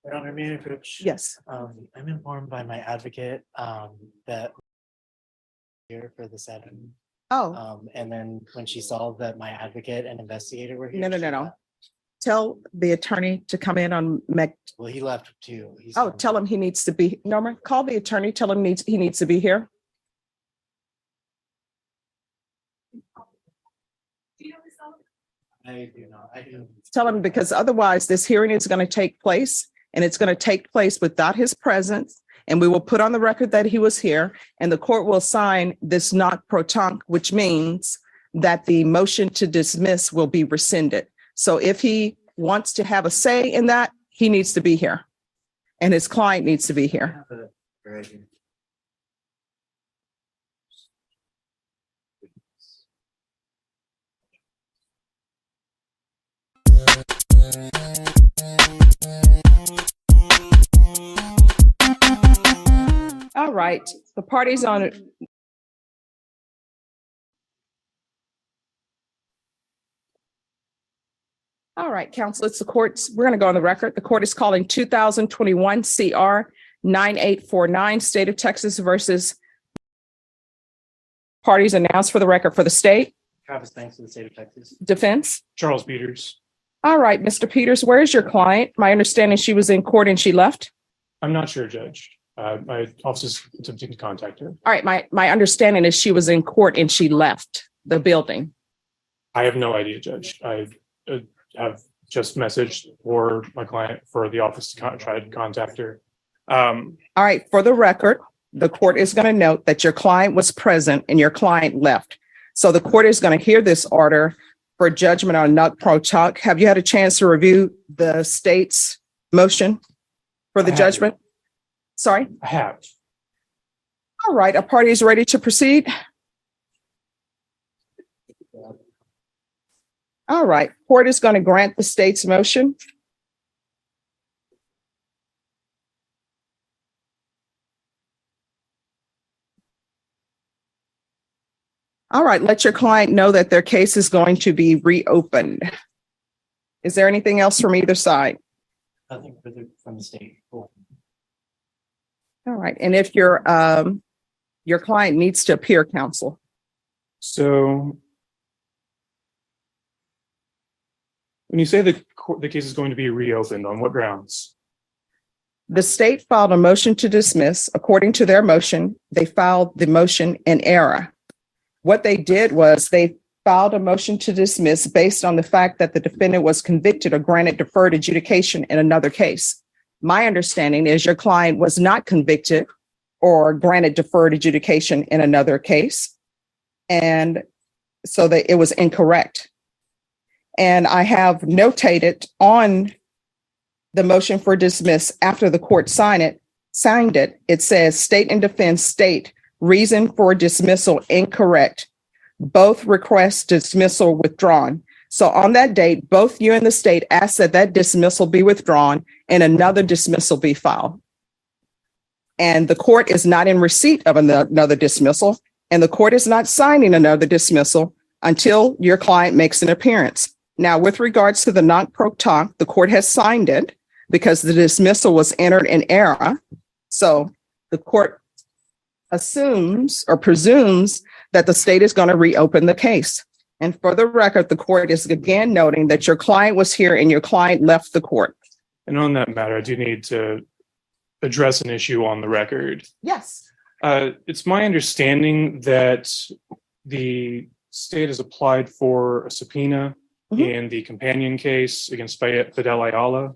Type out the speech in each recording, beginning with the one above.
Your Honor, may I approach? Yes. I'm informed by my advocate that here for the 7. Oh, And then when she saw that my advocate and investigator were here. no. she left. Tell the attorney to come in on Well, he left too. He's Oh, tell him he needs to be, Norma, call the attorney, tell him he needs to be here. I do not. I do. Tell him, because otherwise this hearing is going to take place and it's going to take place without his presence. And we will put on the record that he was here and the court will sign this not pro tunc, which means that the motion to dismiss will be rescinded. So if he wants to have a say in that, he needs to be here and his client needs to be here. All right, the parties on it. All right, counsel, it's the court's, we're going to go on the record. The court is calling 2021 CR 9849, State of Texas versus parties announced for the record for the state. Travis Banks of the state of Texas. Defense. Charles Peters. All right, Mr. Peters, where is your client? My understanding she was in court and she left. I'm not sure, Judge. My office is attempting to contact her. All right, my understanding is she was in court and she left the building. I have no idea, Judge. I have just messaged for my client for the office to try to contact her. All right, for the record, the court is going to note that your client was present and your client left. So the court is going to hear this order for judgment on nunc pro tunc. Have you had a chance to review the state's motion for the judgment? Sorry? I have. All right, are parties ready to proceed? All right, court is going to grant the state's motion. All right, let your client know that their case is going to be reopened. Is there anything else from either side? Nothing further from the state. Cool. All right, and if your client needs to appear, counsel. So when you say the case is going to be reopened, on what grounds? The state filed a motion to dismiss. According to their motion, they filed the motion in error. What they did was they filed a motion to dismiss based on the fact that the defendant was convicted or granted deferred adjudication in another case. My understanding is your client was not convicted or granted deferred adjudication in another case. And so that it was incorrect. And I have notated on the motion for dismiss after the court signed it, it says state and defense state reason for dismissal incorrect. Both requests dismissal withdrawn. So on that date, both you and the state asked that dismissal be withdrawn and another dismissal be filed. And the court is not in receipt of another dismissal, and the court is not signing another dismissal until your client makes an appearance. Now, with regards to the nunc pro tunc, the court has signed it because the dismissal was entered in error. So the court assumes or presumes that the state is going to reopen the case. And for the record, the court is again noting that your client was here and your client left the court. And on that matter, I do need to address an issue on the record. Yes. It's my understanding that the state has applied for a subpoena in the companion case against Fidel Ayala.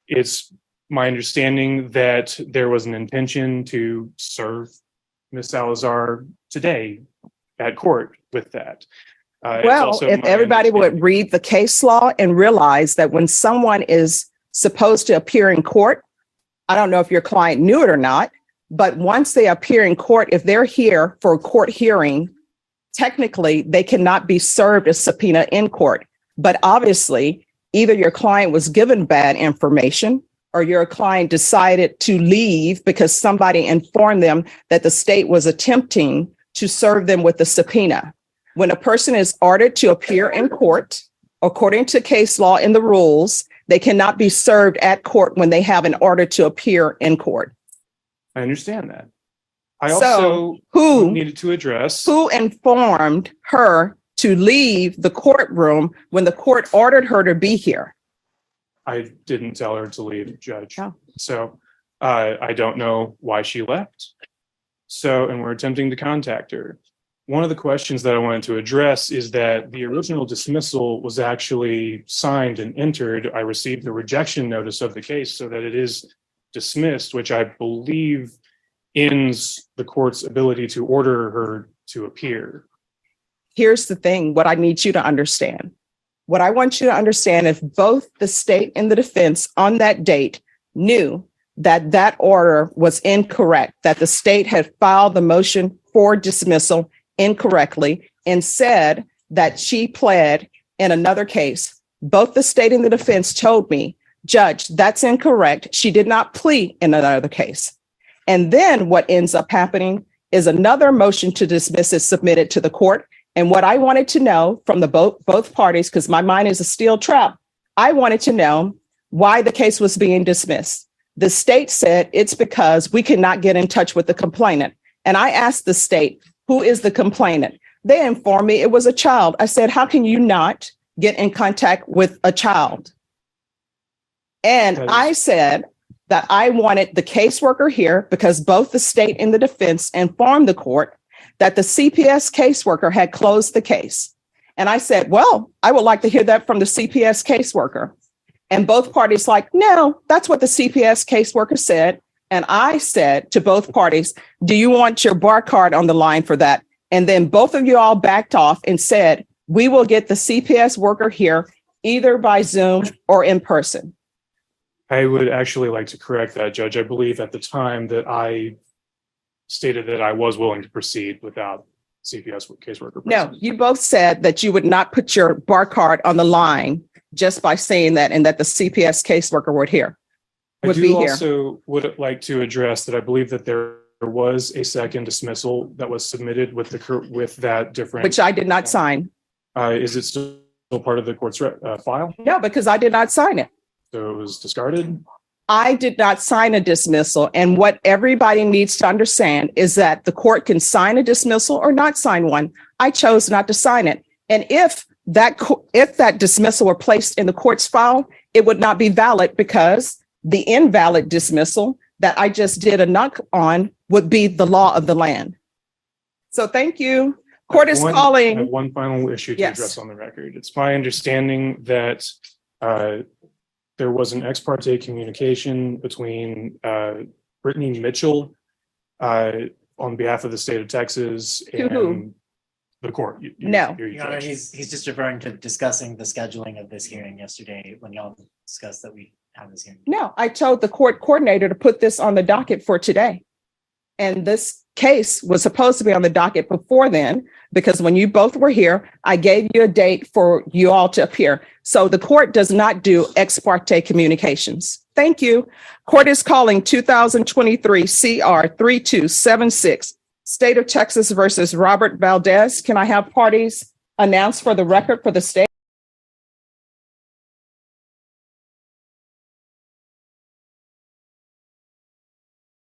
It's my understanding that there was an intention to serve Ms. Salazar today at court with that. Well, if everybody would read the case law and realize that when someone is supposed to appear in court, I don't know if your client knew it or not, but once they appear in court, if they're here for a court hearing, technically they cannot be served a subpoena in court. But obviously, either your client was given bad information or your client decided to leave because somebody informed them that the state was attempting to serve them with a subpoena. When a person is ordered to appear in court, According to case law and the rules, they cannot be served at court when they have an order to appear in court. I understand that. I So, also who- needed to address. Who informed her to leave the courtroom when the court ordered her to be here? I didn't tell her to leave, Judge. Oh. So I don't know why she left. And we're attempting to contact her. One of the questions that I wanted to address is that the original dismissal was actually signed and entered. I received the rejection notice of the case so that it is dismissed, which I believe ends the court's ability to order her to appear. Here's the thing, what I need you to understand. What I want you to understand is both the state and the defense on that date knew that that order was incorrect, that the state had filed the motion for dismissal incorrectly and said that she pled in another case. Both the state and the defense told me, Judge, that's incorrect. She did not plead in another case. And then what ends up happening is another motion to dismiss is submitted to the court. And what I wanted to know from the both parties, because my mind is a steel trap, I wanted to know why the case was being dismissed. The state said it's because we cannot get in touch with the complainant. And I asked the state, who is the complainant? They informed me it was a child. I said, how can you not get in contact with a child? And I said that I wanted the caseworker here because both the state and the defense informed the court that the CPS caseworker had closed the case. And I said, well, I would like to hear that from the CPS caseworker. And both parties like, no, that's what the CPS caseworker said. And I said to both parties, do you want your bar card on the line for that? And then both of you all backed off and said, we will get the CPS worker here either by Zoom or in person. I would actually like to correct that, Judge. I believe at the time that I stated that I was willing to proceed without CPS caseworker. No, you both said that you would not put your bar card on the line just by saying that and that the CPS caseworker would be here. I also would like to address that I believe that there was a second dismissal that was submitted with that different. Which I did not sign. Is it still part of the court's file? No, because I did not sign it. So it was discarded? I did not sign a dismissal. And what everybody needs to understand is that the court can sign a dismissal or not sign one. I chose not to sign it. And if that dismissal were placed in the court's file, it would not be valid because the invalid dismissal that I just did a knock on would be the law of the land. So thank you. Court is calling. I have one final issue to address on the record. It's my understanding that there was an ex parte communication between Brittany Mitchell on behalf of the state of Texas and the court. No. Your Honor, he's just referring to discussing the scheduling of this hearing yesterday when y'all discussed that we have this hearing. No, I told the court coordinator to put this on the docket for today. And this case was supposed to be on the docket before then, because when you both were here, I gave you a date for you all to appear. So the court does not do ex parte communications. Thank you. Court is calling 2023 CR 3276, State of Texas versus Robert Valdez. Can I have parties announced for the record for the state?